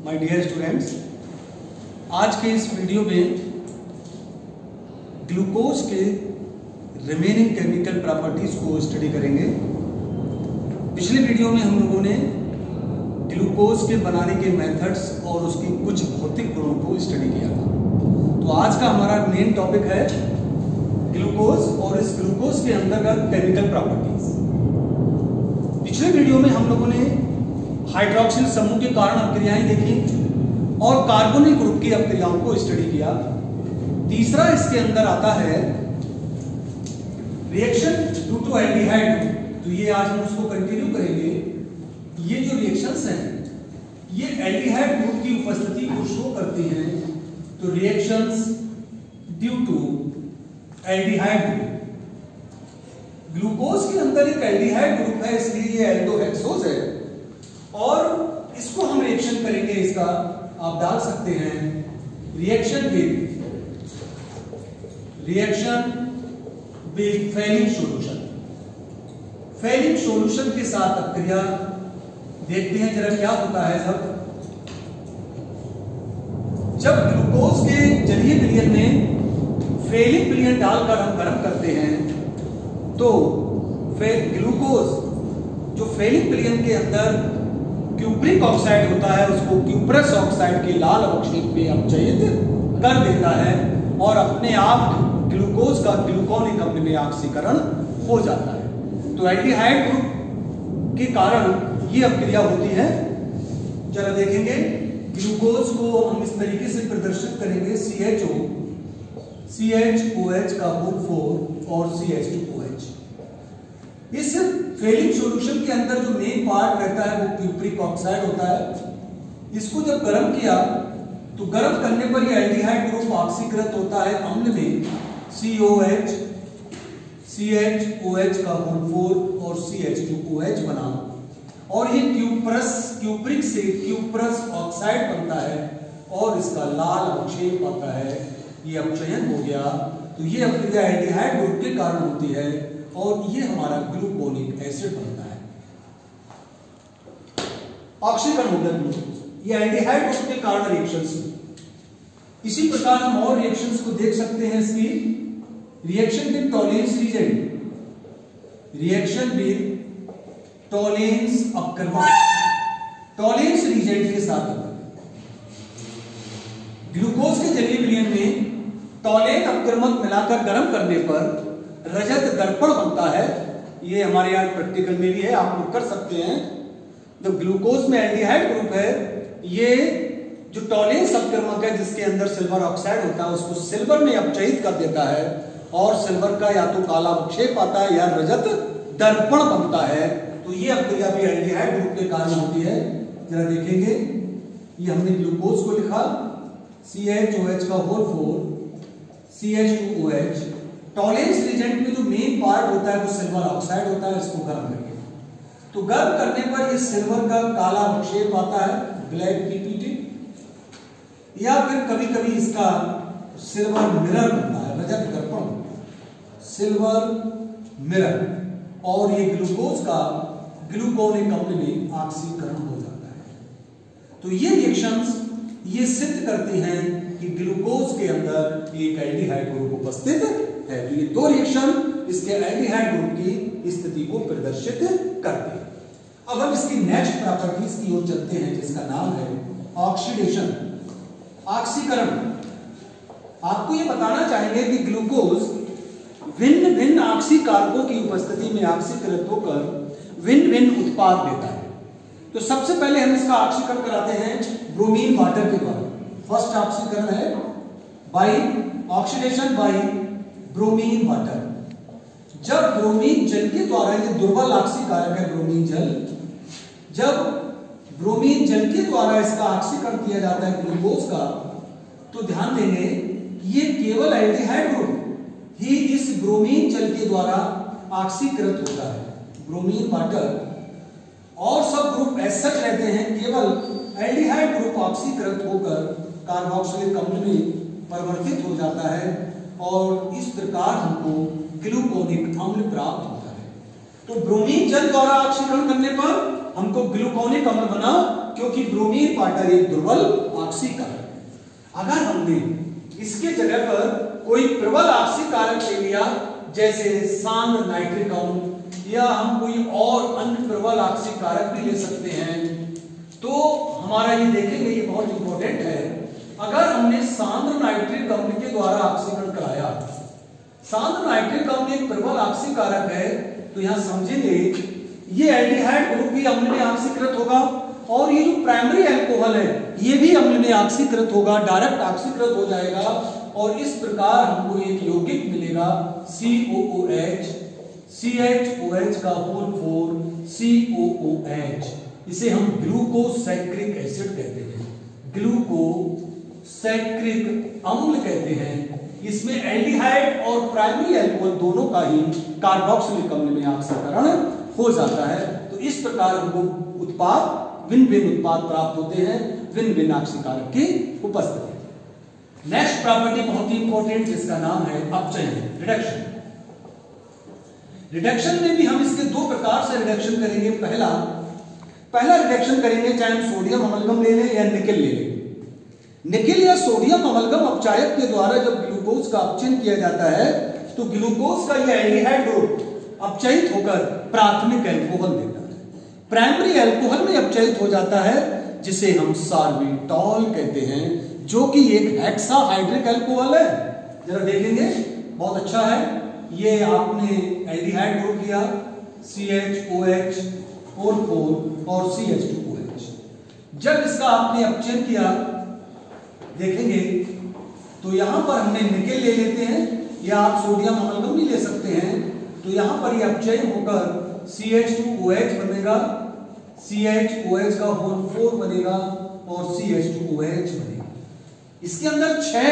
My dear students, आज के इस वीडियो में ग्लूकोज के रिमेनिंग केमिकल प्रॉपर्टीज को स्टडी करेंगे। पिछले वीडियो में हम लोगों ने ग्लूकोज के बनाने के मेथड्स और उसकी कुछ भौतिक गुणों को स्टडी किया था। तो आज का हमारा मेन टॉपिक है ग्लूकोज और इस ग्लूकोज के अंतर्गत केमिकल प्रॉपर्टीज। पिछले वीडियो में हम लोगों ने हाइड्रोक्सिल समूह के कारण अपक्रियाएं देखी और कार्बोनिक ग्रुप की अपक्रियाओं को स्टडी किया। तीसरा इसके अंदर आता है रिएक्शन ड्यू टू एल्डिहाइड। तो ये आज हम उसको कंटिन्यू करेंगे। ये जो रिएक्शंस हैं ये एल्डिहाइड ग्रुप की उपस्थिति को शो करती हैं। तो reactions due to aldehyde group, glucose के अंदर एक एल्डिहाइड ग्रुप है इसलिए ये एल्डोहेक्सोज है और इसको हम रिएक्शन करेंगे। इसका आप डाल सकते हैं reaction with Fehling solution. Fehling solution के साथ अपक्रिया देखते हैं जरा क्या होता है। जब ग्लूकोज के जलीय विलयन में फेलिंग विलयन डालकर हम गर्म करते हैं तो ग्लूकोज जो फेलिंग विलयन के अंदर क्यूप्रिक ऑक्साइड होता है उसको क्यूप्रस ऑक्साइड के लाल अवक्षेप में अपचयित कर देता है और अपने आप ग्लूकोज का ग्लूकोनिक अम्ल में ऑक्सीकरण हो जाता है। तो एल्डिहाइड ग्रुप के कारण ये अपक्रिया होती है। जरा देखेंगे ग्लूकोज को हम इस तरीके से प्रदर्शित करेंगे CHOH का होल 4 और CH2OH। इस फेलिंग सॉल्यूशन के अंदर जो मेन पार्ट रहता है वो क्यूप्रिक ऑक्साइड होता है। इसको जब गर्म किया तो गर्म करने पर ये एल्डिहाइड ग्रुप ऑक्सीकृत होता है अम्ल में COH, CHOH का होल 4 और CH2OH बना और ये क्यूप्रिक से क्यूप्रस ऑक्साइड बनता है और इसका लाल अवक्षेप आता है। ये अपचयन हो गया। तो ये अपक्रिया एल्डिहाइड ग्रुप के कारण होती है और ये हमारा ग्लूकोनिक एसिड बनता है। ऑक्सीकरण हो गया ग्लूकोज, ये एल्डिहाइड ग्रुप के कारण रिएक्शंस। इसी प्रकार हम और रिएक्शंस को देख सकते हैं। इसकी reaction with Tollens reagent, reaction with Tollens अपक्रमक, टॉलेंस रीजेंट के साथ ग्लूकोज के जलीय विलयन में टॉलेन अपक्रमक मिलाकर गर्म करने पर रजत दर्पण बनता है। ये हमारे यहाँ प्रैक्टिकल में भी है, आप लोग कर सकते हैं। जो ग्लूकोज में एल्डिहाइड ग्रुप है ये जो टॉलेंस अपक्रमक है जिसके अंदर सिल्वर ऑक्साइड होता है उसको सिल्वर में अपचयित कर देता है और सिल्वर का या तो काला अवक्षेप आता है या रजत दर्पण बनता है। तो ये अपक्रिया भी एल्डिहाइड ग्रुप के कारण होती है। जरा देखेंगे ये हमने ग्लूकोज को लिखा CHOH का होल 4 CH2OH। टॉलेंस रीजेंट में जो मेन पार्ट होता है वो सिल्वर ऑक्साइड होता है। इसको गर्म करेंगे तो गर्म करने पर ये सिल्वर का काला अवक्षेप आता है ब्लैक PPT, या फिर कभी कभी इसका सिल्वर मिरर बनता है, रजत दर्पण, सिल्वर मिरर, और ये ग्लूकोज का ग्लूकोनिक अम्ल में ऑक्सीकरण हो जाता है। तो ये रिएक्शंस ये सिद्ध करती हैं कि ग्लूकोज के अंदर एक एल्डिहाइड ग्रुप उपस्थित है। तो ये दो रिएक्शन इसके एल्डिहाइड ग्रुप की स्थिति को प्रदर्शित करते हैं। अब हम इसकी नेक्स्ट प्रॉपर्टीज की ओर चलते हैं जिसका नाम है ऑक्सीडेशन, ऑक्सीकरण। आपको ये बताना चाहेंगे कि ग्लूकोज भिन्न भिन्न ऑक्सीकारकों की उपस्थिति में ऑक्सीकृत होकर भिन्न भिन्न उत्पाद देता है। तो सबसे पहले हम इसका ऑक्सीकरण कराते हैं ब्रोमीन वाटर के द्वारा। फर्स्ट ऑक्सीकरण है by oxidation by bromine water. जब ब्रोमीन जल के द्वारा, ये दुर्बल ऑक्सीकारक है ब्रोमीन जल, जब ब्रोमीन जल के द्वारा इसका ऑक्सीकरण किया जाता है ग्लूकोज का, तो ध्यान देंगे ये केवल एल्डिहाइड ग्रुप ही इस ब्रोमीन जल के द्वारा ऑक्सीकृत होता है, ब्रोमीन वाटर, और सब ग्रुप ऐसा रहते हैं। केवल एल्डिहाइड ग्रुप ऑक्सीकृत होकर कार्बोक्सिलिक अम्ल में परिवर्तित हो जाता है और इस प्रकार हमको ग्लूकोनिक अम्ल प्राप्त होता है। तो ब्रोमीन जल द्वारा ऑक्सीकरण करने पर हमको ग्लूकोनिक अम्ल बना क्योंकि ब्रोमीन वाटर एक दुर्बल ऑक्सीकारक है। अगर हमने इसके जगह पर कोई प्रबल ऑक्सीकारक ले लिया, जैसे सांद्र नाइट्रिक अम्ल या हम कोई और अन्य प्रबल ऑक्सीकारक भी ले सकते हैं, तो हमारा ये देखेंगे, ये बहुत इंपॉर्टेंट है। अगर हमने सांद्र नाइट्रिक अम्ल के द्वारा ऑक्सीकरण कराया, सांद्र नाइट्रिक अम्ल एक प्रबल ऑक्सीकारक है, तो यहां समझेंगे ये एल्डिहाइड ग्रुप भी अम्ल में ऑक्सीकृत होगा और ये जो प्राइमरी अल्कोहल है ये भी अम्ल में ऑक्सीकृत होगा, डायरेक्ट ऑक्सीकृत हो जाएगा और इस प्रकार हमको एक यौगिक मिलेगा COOH, CHOH का होल 4 COOH। इसे हम ग्लूकोसैक्रिक एसिड कहते हैं, ग्लूकोसैक्रिक अम्ल कहते हैं। इसमें एल्डिहाइड और प्राइमरी अल्कोहल दोनों का ही कार्बोक्सिलिक अम्ल में ऑक्सीकरण हो जाता है। तो इस प्रकार हमको उत्पाद भिन्न भिन्न उत्पाद प्राप्त होते हैं भिन्न भिन्न ऑक्सीकारक की उपस्थिति। नेक्स्ट प्रॉपर्टी बहुत ही इंपॉर्टेंट, जिसका नाम है अपचयन, रिडक्शन। रिडक्शन में भी हम इसके दो प्रकार से रिडक्शन करेंगे। पहला रिडक्शन करेंगे, चाहे हम सोडियम अमलगम ले लें या निकेल ले लें। निकेल या सोडियम अमलगम अपचायक के द्वारा जब ग्लूकोज का अपचयन किया जाता है तो ग्लूकोज का यह एल्डिहाइड ग्रुप अपचयित होकर प्राथमिक अल्कोहल देता है, प्राइमरी अल्कोहल में अपचयित हो जाता है, जिसे हम सॉर्बिटॉल कहते हैं, जो कि एक हेक्साहाइड्रिक अल्कोहल है। जरा देखेंगे, बहुत अच्छा है। ये आपने एल्डिहाइड ग्रुप लिया CHOH 4 और CH2OH। जब इसका आपने अपचयन किया, देखेंगे तो यहां पर हमने निकेल ले लेते हैं या आप सोडियम अमलगम भी ले सकते हैं। तो यहां पर यह अपचयन होकर CH2OH बनेगा, CHOH का होल 4 बनेगा और CH2OH बनेगा। इसके अंदर 6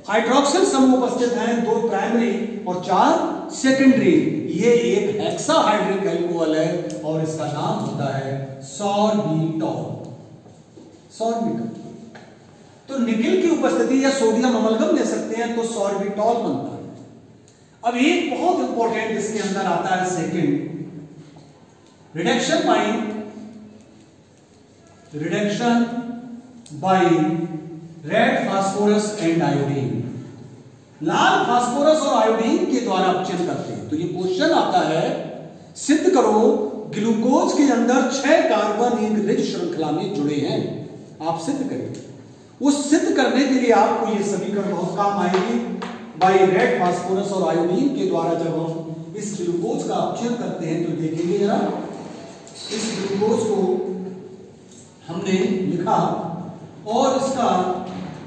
हाइड्रोक्सिल समूह उपस्थित हैं, 2 प्राइमरी और 4 सेकेंडरी। ये एक हेक्साहाइड्रिक अल्कोहल है और इसका नाम होता है सॉर्बिटॉल। तो निकेल की उपस्थिति या सोडियम अमलगम ले सकते हैं तो सॉर्बिटॉल बनता है। अब एक बहुत इंपॉर्टेंट इसके अंदर आता है second, reduction by red phosphorus and iodine. लाल फास्फोरस और आयोडीन के द्वारा अपचयन करते हैं। तो ये क्वेश्चन आता है, सिद्ध करो ग्लूकोज के अंदर 6 कार्बन एक रिज श्रृंखला में जुड़े हैं। आप सिद्ध करेंगे। उस सिद्ध करने के लिए आपको ये समीकरण बहुत काम आएगी। बाय रेड फास्फोरस और आयोडीन के द्वारा जब हम इस ग्लूकोज का अपचयन करते हैं तो देखेंगे जरा, इस ग्लूकोज को हमने लिखा और इसका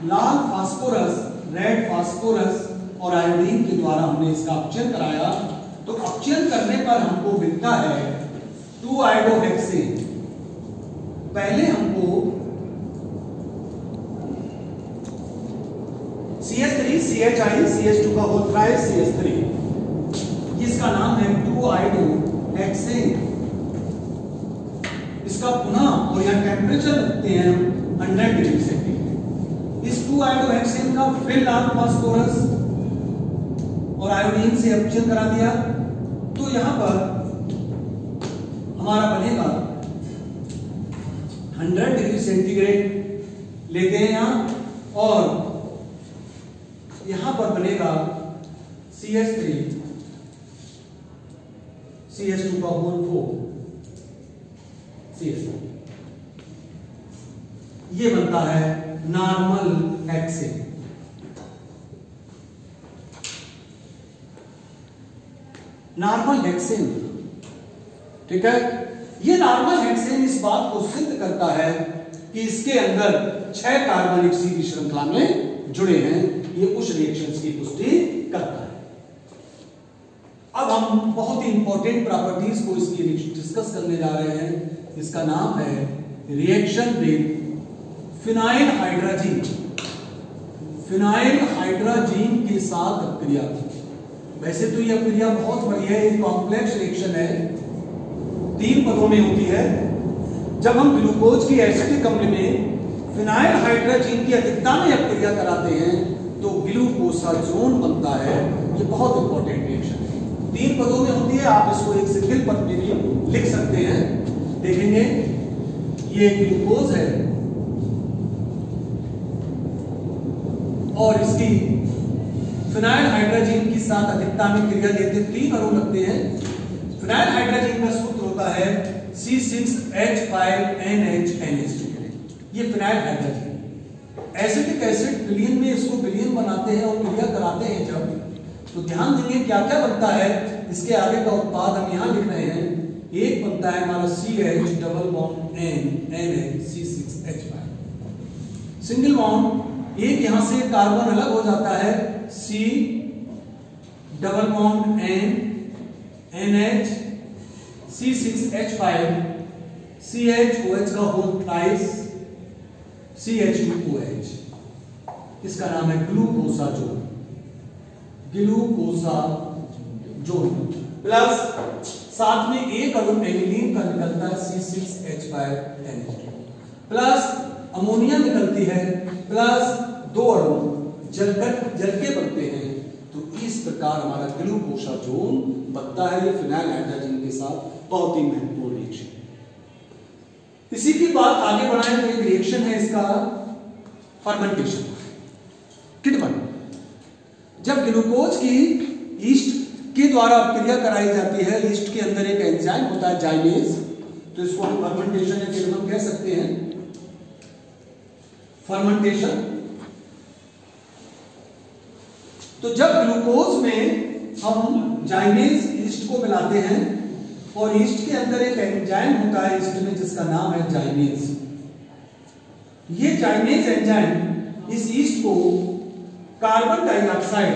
लाल फास्फोरस, रेड फास्फोरस और आयोडीन के द्वारा हमने इसका अपचयन कराया। तो अपचयन करने पर हमको मिलता है 2-आयोडोहेक्सेन। पहले हमको CH3 CHI CH2 का होल 3 CH3, इसका नाम है 2-आयोडोहेक्सेन। इसका पुनः और यहां टेम्परेचर रखते हैं 100 डिग्री सेंटीग्रेड। इस 2-आयोडोहेक्सेन का फिर लाल फास्फोरस और आयोडीन से अपचयन करा दिया तो यहां पर हमारा बनेगा 100 डिग्री सेंटीग्रेड लेते हैं यहां और यहां पर बनेगा CH3 CH2 का होल 4 CH2। ये बनता है नॉर्मल हेक्सेन। नॉर्मल हेक्सेन, ठीक है। ये नॉर्मल हेक्सेन इस बात को सिद्ध करता है कि इसके अंदर 6 कार्बन एक सीधी श्रृंखला में जुड़े हैं। ये उस रिएक्शंस की पुष्टि करता है। अब हम बहुत ही इंपॉर्टेंट प्रॉपर्टीज को इसकी डिस्कस करने जा रहे हैं। इसका नाम है reaction with phenyl hydrazine. Phenyl hydrazine के साथ अपक्रिया। वैसे तो यह क्रिया बहुत बड़ी है, एक कॉम्प्लेक्स रिएक्शन है, 3 पदों में होती है। जब हम ग्लूकोज की एसिटिक अम्ल में फिनाइल हाइड्राजीन की अधिकता में अपक्रिया कराते हैं तो ग्लूकोसाजोन बनता है। ये बहुत इंपॉर्टेंट रिएक्शन है, 3 पदों में होती है। आप इसको एक सिंगल पद में भी लिख सकते हैं। देखेंगे ये ग्लूकोज है और इसकी फिनाइल हाइड्रोजन के साथ अधिकता में क्रिया लेते 3 अणु लगते हैं। फिनाइल हाइड्रोजन का सूत्र होता है C6H5NH2। ये फिनाइल हाइड्रोजन एसिटिक एसिड विलयन में इसको विलयन बनाते हैं और क्रिया कराते हैं जब, तो ध्यान देंगे क्या क्या बनता है। इसके आगे का उत्पाद हम यहां लिख रहे हैं। एक बनता है हमारा CH double bond N NH6H5 single bond. एक यहां से कार्बन अलग हो जाता है C double bond N NH C6H5 CHOH का होल थ्राइस CH2OH। इसका नाम है ग्लूकोसाजोन। ग्लूकोसाजोन प्लस साथ में एक अणु एनिलीन का निकलता है C6H5NH2 प्लस अमोनिया निकलती है प्लस 2 अणु जल के बनते हैं। तो इस प्रकार हमारा ग्लूकोसाजोन बनता है। ये फिनाइल हाइड्रोजन के साथ बहुत ही महत्वपूर्ण रिएक्शन। इसी की बात आगे बढ़ाएं तो एक रिएक्शन है इसका फर्मेंटेशन, किण्वन। जब ग्लूकोज की ईस्ट के द्वारा क्रिया कराई जाती है, ईस्ट के अंदर एक एंजाइम होता है जाइमेज, तो इसको हम फर्मेंटेशन या किण्वन कह सकते हैं। फर्मेंटेशन तो जब ग्लूकोज में हम जाइमेज ईस्ट को मिलाते हैं और ईस्ट के अंदर एक एंजाइम होता है ईस्ट में जिसका नाम है जाइमेज। ये जाइमेज एंजाइम इस ईस्ट को कार्बन डाइऑक्साइड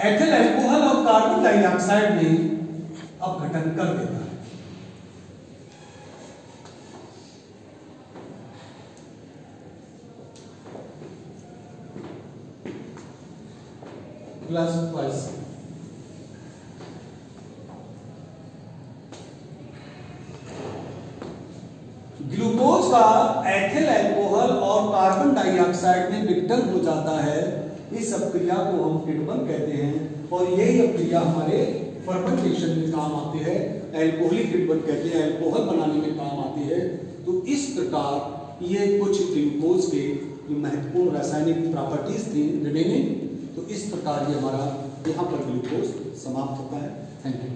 एथिल अल्कोहल और कार्बन डाइऑक्साइड में अपघटन कर देता है। प्लस ग्लूकोज का एथिल अल्कोहल और कार्बन डाइऑक्साइड में विघटन हो जाता है। इस अपक्रिया को हम किण्वन कहते हैं और यही अपक्रिया हमारे फर्मेंटेशन में काम आती है। अल्कोहलिक किण्वन कहते हैं, अल्कोहल बनाने में काम आती है। तो इस प्रकार ये कुछ ग्लूकोज के जो महत्वपूर्ण रासायनिक प्रॉपर्टीज थी रिमेनिंग, तो इस प्रकार ये हमारा यहाँ पर ग्लूकोज समाप्त होता है। Thank you.